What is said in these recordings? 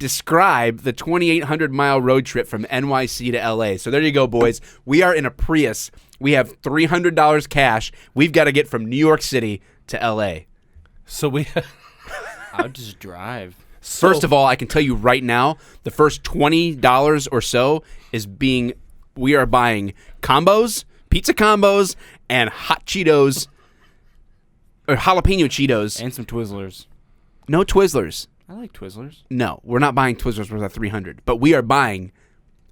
describe the 2,800-mile road trip from NYC to LA. So there you go, boys. We are in a Prius. We have $300 cash. We've got to get from New York City to LA. So we... I'll just drive. First of all, I can tell you right now, the first $20 or so we are buying combos, pizza combos, and hot Cheetos, or jalapeno Cheetos. And some Twizzlers. No Twizzlers. I like Twizzlers. No, we're not buying Twizzlers worth $300, but we are buying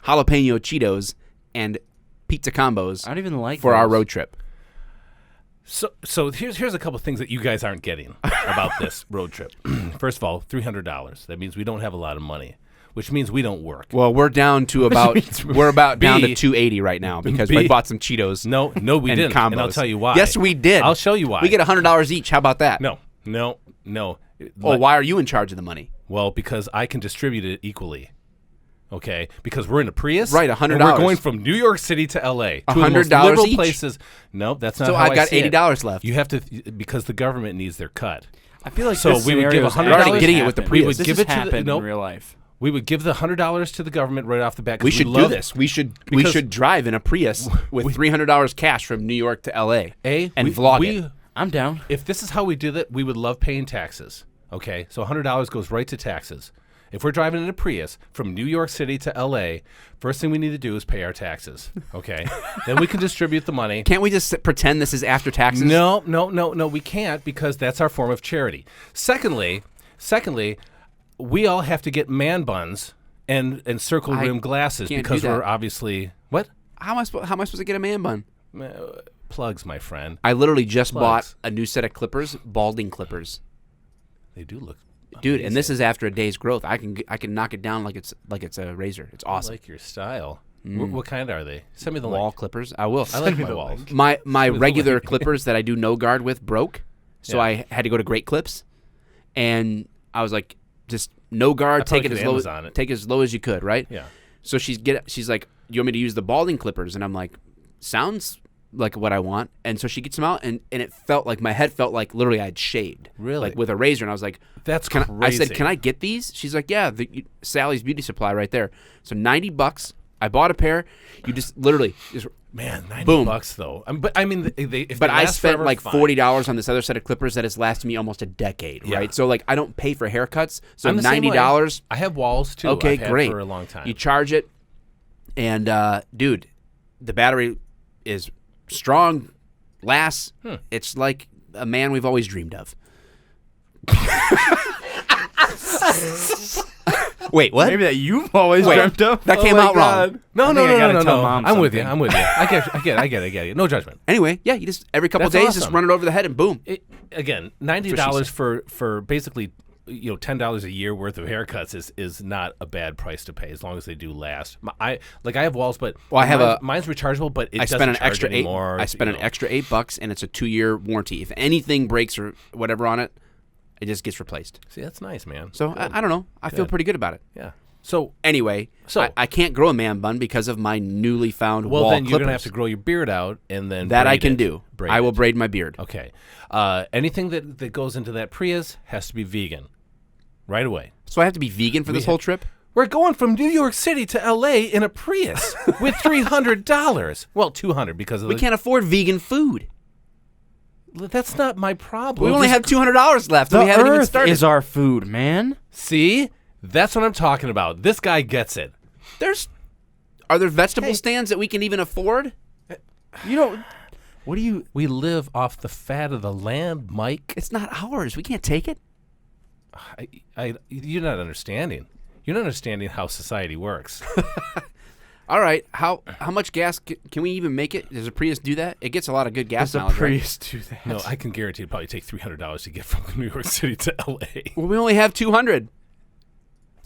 jalapeno Cheetos and pizza combos I don't even like for our those. road trip. So here's a couple things that you guys aren't getting about this road trip. First of all, $300. That means we don't have a lot of money, which means we don't work. Well, we're down to about down to $280 right now because B, we bought some Cheetos. No, we and didn't. Combos. And I'll tell you why. Yes, we did. I'll show you why. We get $100 each. How about that? No. Well, why are you in charge of the money? Well, because I can distribute it equally. Okay, because we're in a Prius, right? $100. And we're going from New York City to L.A. $100 each. Places. No, that's not. So how I've got see $80 left. You have to because the government needs their cut. I feel like so this we would give scenario's $100. already getting it with the Prius. We would This give has it to happened the, in real life. We would give the $100 to the government right off the bat. We should do this. We should drive in a Prius with $300 cash from New York to L.A. and vlog it. I'm down. If this is how we do that, we would love paying taxes. Okay, so $100 goes right to taxes. If we're driving in a Prius from New York City to L.A., first thing we need to do is pay our taxes. Okay, then we can distribute the money. Can't we just pretend this is after taxes? No, we can't because that's our form of charity. Secondly, we all have to get man buns and circle rim glasses because we're obviously what? How am I supposed to get a man bun? Plugs, my friend. I literally just bought a new set of clippers, balding clippers. They do look, dude, amazing. and this is after a day's growth. I can knock it down like it's a razor. It's awesome. I like your style. What kind are they? Send me the wall link. clippers. I will. I like my walls. My regular clippers that I do no guard with broke, so I had to go to Great Clips, and I was like, just no guard. Take it as low as you could, right? Yeah. So she's like, you want me to use the balding clippers? And I'm like, sounds like what I want. And so she gets them out, and it felt like my head felt like literally I had shaved. Really? Like with a razor. And I was like, that's crazy. I said, can I get these? She's like, yeah, Sally's Beauty Supply right there. So $90. I bought a pair. You just literally man, $90 though. But I mean, I spent forever, like fine. $40 on this other set of clippers that has lasted me almost a decade, right? So like I don't pay for haircuts. So $90. I have walls too. Okay, I've had great. for a long time. You charge it, and dude, the battery is strong, lasts. It's like a man we've always dreamed of. Wait, what? Maybe that you've always dreamt of. That came out wrong. No. Mom I'm with you. something. I get it. No judgment. Anyway, yeah, you just every couple That's days awesome. just run it over the head and boom. Again, $90 for basically $10 a year worth of haircuts is not a bad price to pay as long as they do last. I have walls, but mine's rechargeable, but it doesn't charge anymore. I spent an extra $8 and it's a 2-year warranty. If anything breaks or whatever on it, it just gets replaced. See, that's nice, man. So I don't know. I feel pretty good about it. Yeah. So anyway, I can't grow a man bun because of my newly found wall then you're clippers. gonna have to grow your beard out and then that braid I can it. do. Braid I will it. braid my beard. Okay. Anything that goes into that Prius has to be vegan, right away. So I have to be vegan for this whole trip? We're going from New York City to L.A. in a Prius with $300. Well, $200 because of we can't afford vegan food. That's not my problem. We only have $200 left. The we haven't even earth started. is our food, man. See? That's what I'm talking about. This guy gets it. Are there vegetable stands that we can even afford? You know, what do you? We live off the fat of the land, Mike. It's not ours. We can't take it. You're not understanding. You're not understanding how society works. All right. How much gas can we even make it? Does a Prius do that? It gets a lot of good gas Does a mileage, Prius do that? No, I can guarantee it'd probably take $300 to get from New York City to L.A. Well, we only have 200.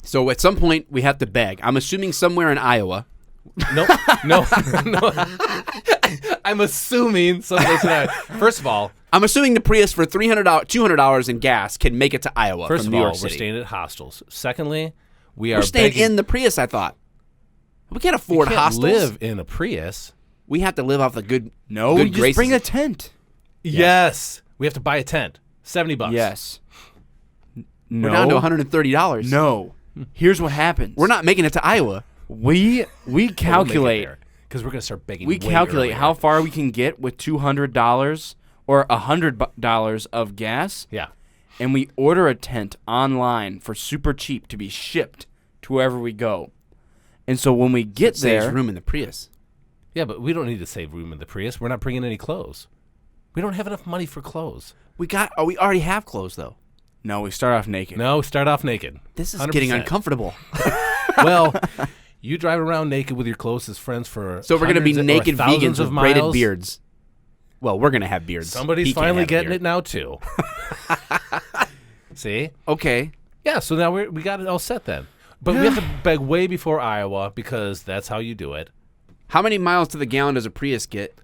So at some point we have to beg. I'm assuming somewhere in Iowa. No. I'm assuming someplace in Iowa. First of all, I'm assuming the Prius for $200 in gas can make it to Iowa First from of New all, York we're City. staying at hostels. Secondly, we're We're staying begging, in the Prius, I thought. We can't we afford can't hostels. live in a Prius. We have to live off the good No, good you just graces. bring a tent. Yes. We have to buy a tent. $70. Yes. We're down to $130. No. Here's what happens. We're not making it to Iowa. We calculate because we're going to start begging. we calculate earlier. how far we can get with $200 or $100 of gas. Yeah. And we order a tent online for super cheap to be shipped to wherever we go. And so when we get there, saves room in the Prius. Yeah, but we don't need to save room in the Prius. We're not bringing any clothes. We don't have enough money for clothes. We already have clothes though. no, we start off naked. No, start off naked. This is 100%. getting uncomfortable. Well, you drive around naked with your closest friends for So we're going to be hundreds naked or thousands vegans of with braided miles. beards. Well, we're going to have beards. Somebody's He can't finally have a getting beard. it now too. See? Okay. Yeah, so now we got it all set then. But we have to beg way before Iowa because that's how you do it. How many miles to the gallon does a Prius get?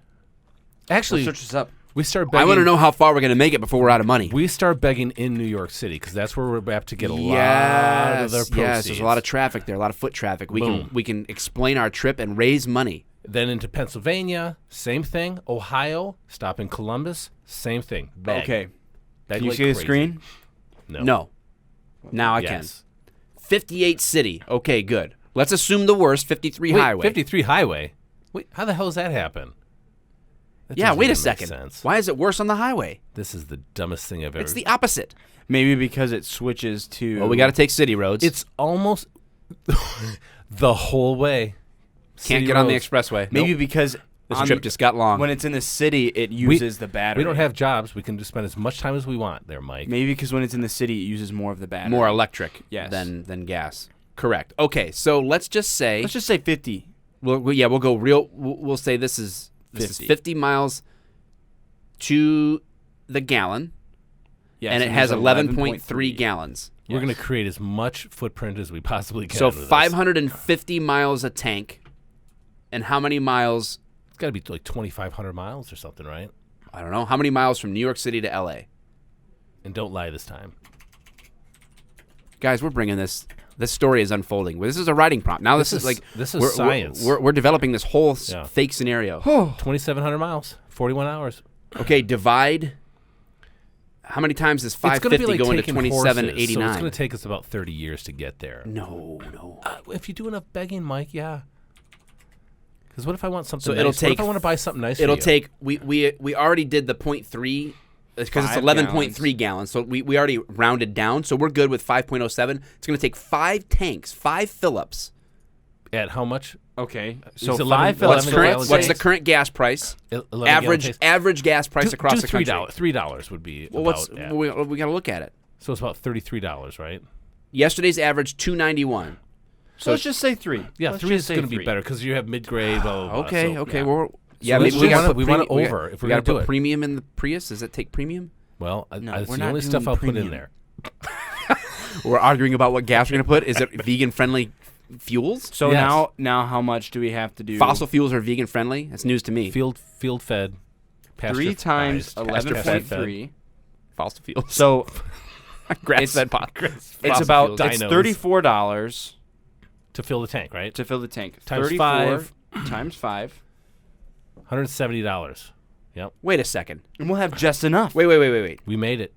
Actually, Let's search this up. we start begging. I want to know how far we're going to make it before we're out of money. We start begging in New York City because that's where we're apt to get a lot of the proceeds. Yes, there's a lot of traffic there, a lot of foot traffic. We can explain our trip and raise money. Then into Pennsylvania, same thing. Ohio, stop in Columbus, same thing. Beg. Okay. Beg Can you like see the crazy. screen? No. Now I Yes. can. 58 city. Okay, good. Let's assume the worst. 53 highway. 53 highway. Wait, how the hell does that happen? That Yeah, doesn't wait a even make second. sense. Why is it worse on the highway? This is the dumbest thing I've ever. It's the opposite. Maybe because it switches to. Well, we got to take city roads. It's almost the whole way. Can't City get on the roads. expressway. Maybe Nope. because This on trip the- just got long. when it's in the city, it uses the battery. We don't have jobs. We can just spend as much time as we want there, Mike. Maybe because when it's in the city, it uses more of the battery. More electric Yes. than gas. Correct. Okay, so let's just say Let's just say 50. we'll go real. We'll say this is 50. 50 miles to the gallon, Yes, and it has there's 11.3 gallons. We're Yes. going to create as much footprint as we possibly can. So with this. 550 miles a tank, and how many miles? It's got to be like 2,500 miles or something, right? I don't know. How many miles from New York City to L.A.? And don't lie this time. Guys, we're bringing this. This story is unfolding. This is a writing prompt. Now this is like this is we're- science. We're developing this whole Yeah. fake scenario. 2,700 miles, 41 hours. Okay, divide. How many times does It's going to 550 be like go into taking horses, so 2789? it's going to take us about 30 years to get there. No. If you do enough begging, Mike, yeah. Because what if I want something So nice? it'll What take. if I want to buy something nice It'll for you? take. We already did the 0.3 because it's 5 11.3 gallons. So we already rounded down. So we're good with 5.07. It's going to take 5 tanks, 5 fill-ups. At how much? Okay. It's So 11 five What's Phillips. current- What's the current gas price? 11 Average gas price across do the country. $3 would be Well, about. Yeah. we got to look at it. So it's about $33, right? Yesterday's average 291. So let's just say 3. Yeah, Let's 3 just is say going to be 3. better because you have mid-grade. Blah, blah, blah, Okay, so, okay. yeah. Well, So maybe we gotta want put it premium- over if we're we gotta going to do put it. premium in the Prius. Does it take premium? Well, No, that's we're the not only doing stuff I'll put in premium. there. We're arguing about what gas we're going to put. Is it vegan friendly fuels? So Yes. now how much do we have to do? Fossil fuels are vegan friendly. That's news to me. Field fed. 3 times pasture-fed. 11.3. Fossil fuels. So Grass fed pot. it's about fuels. it's Dinos. $34 to fill the tank, right? to fill the tank. Times 34 5. times 5. $170. Yep, Wait a second. And we'll have just enough. Wait. we made it.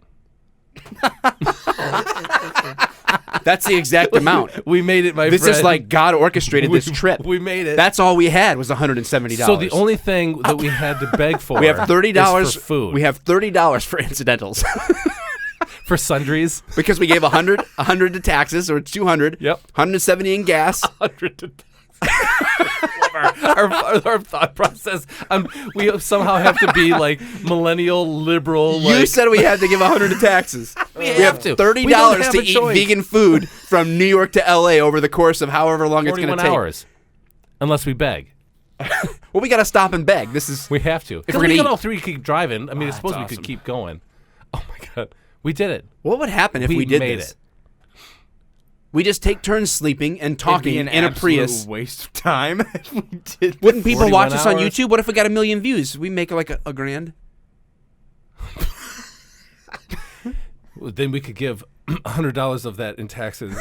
That's the exact amount. We made it, my This friend. is like God orchestrated this trip. We made it. That's all we had was $170. So the only thing that we had to beg for we have $30 is for food. We have $30 for incidentals for sundries. because we gave 100 to taxes or 200. Yep. 170 in gas. 100 to our thought process. We somehow have to be like millennial liberal. You like, said we had to give 100 to taxes. We have to. $30 We don't have to a eat choice. vegan food from New York to LA over the course of however long it's going 41 to take. hours, unless we beg. Well, we got to stop and beg. This is We have to. If If we're we gonna got eat. all 3 keep driving. I mean, I suppose we awesome. could keep going. Oh my god, we did it. what would happen if we did made this? it. We just take turns sleeping and talking It'd be in an a Prius. absolute waste of time if we did. Wouldn't people 41 watch us on hours. YouTube? What if we got 1 million views? We make like a grand. Then we could give $100 of that in taxes.